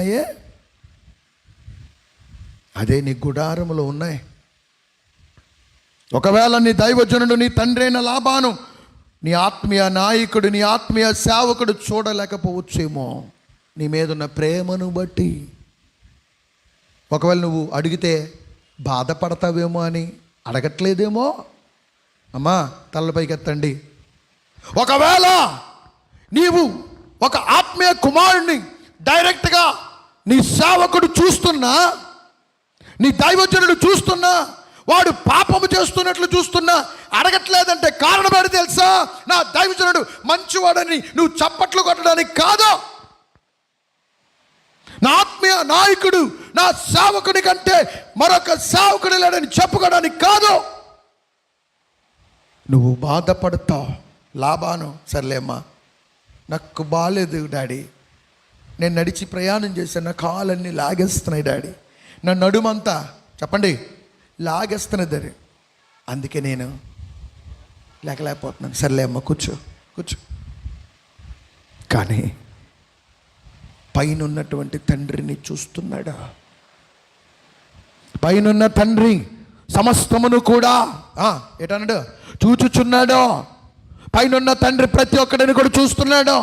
అయ్యే అదే నీ గుడారములో ఉన్నాయి. ఒకవేళ నీ దైవజనుడు, నీ తండ్రి అయిన లాబాను, నీ ఆత్మీయ నాయకుడు, నీ ఆత్మీయ సేవకుడు చూడలేకపోవచ్చేమో నీ మీద ఉన్న ప్రేమను బట్టి. ఒకవేళ నువ్వు అడిగితే బాధపడతావేమో అని అడగట్లేదేమో. అమ్మా తలపైకి ఎత్తండి. ఒకవేళ నీవు ఒక ఆత్మీయ కుమారుడిని డైరెక్ట్గా నీ సేవకుడు చూస్తున్నా, నీ దైవజనుడు చూస్తున్నా, వాడు పాపము చేస్తున్నట్లు చూస్తున్నా అడగట్లేదంటే కారణం ఏంటి తెలుసా? నా దైవజనుడు మంచివాడని నువ్వు చప్పట్లు కొట్టడానికి కాదు, నా ఆత్మీయ నాయకుడు నా సేవకుడి కంటే మరొక సేవకుడు లేడని చెప్పుకోవడానికి కాదు. నువ్వు బాధపడతావు. లాబాను, సర్లేమ్మా నాకు బాగాలేదు డాడీ, నేను నడిచి ప్రయాణం చేశాను, నా కాలన్నీ లాగేస్తున్నాయి డాడీ, నా నడుమంతా చెప్పండి లాగేస్తున్నది, అందుకే నేను లేకపోతున్నాను. సర్లే అమ్మ కూర్చో కూర్చో. కానీ పైన ఉన్నటువంటి తండ్రిని చూస్తున్నాడా? పైనున్న తండ్రి సమస్తమును కూడా ఏటన్నాడు? చూచుచున్నాడు. పైనున్న తండ్రి ప్రతి ఒక్కడిని కూడా చూస్తున్నాడు,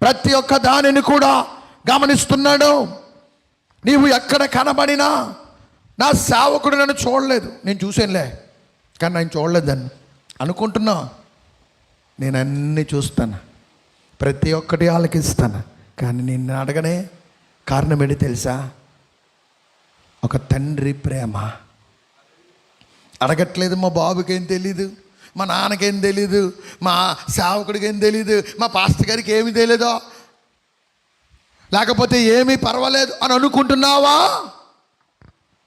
ప్రతి ఒక్క దానిని కూడా గమనిస్తున్నాడు. నీవు ఎక్కడ కనబడినా నా సేవకుడు నన్ను చూడలేదు, నేను చూసానులే కానీ నేను చూడలేదని అనుకుంటున్నా. నేను అన్నీ చూస్తాను, ప్రతి ఒక్కటి ఆలకిస్తాను, కానీ నిన్ను అడగనే కారణం ఏంటి తెలుసా? ఒక తండ్రి ప్రేమ. అడగట్లేదు మా బాబుకి ఏం తెలీదు, మా నాన్నకేం తెలీదు, మా సేవకుడికి ఏం తెలీదు, మా పాస్టర్ గారికి ఏమి తెలీదో, లేకపోతే ఏమీ పర్వాలేదు అని అనుకుంటున్నావా?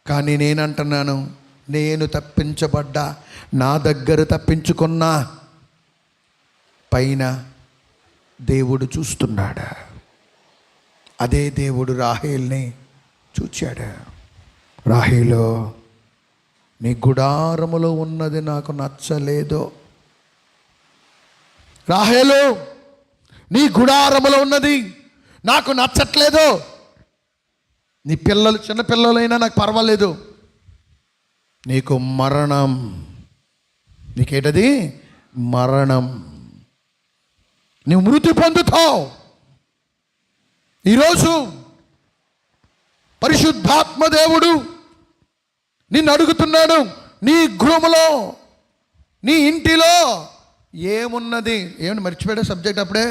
కానీ నేనంటున్నాను, నేను తప్పించబడ్డా, నా దగ్గర తప్పించుకున్నా పైన దేవుడు చూస్తున్నాడు. అదే దేవుడు రాహేల్ని చూచాడు. రాహేలు, నీ గుడారములో ఉన్నది నాకు నచ్చలేదు. రాహేలు, నీ గుడారములో ఉన్నది నాకు నచ్చట్లేదు. నీ పిల్లలు చిన్నపిల్లలైనా నాకు పర్వాలేదు, నీకు మరణం, నీకేటది మరణం, నువ్వు మృతి పొందుతావు. ఈరోజు పరిశుద్ధాత్మ దేవుడు నిన్ను అడుగుతున్నాడు, నీ గృహములో నీ ఇంటిలో ఏమున్నది? ఏమన్నా మర్చిపోయాడు సబ్జెక్ట్ అప్పుడే.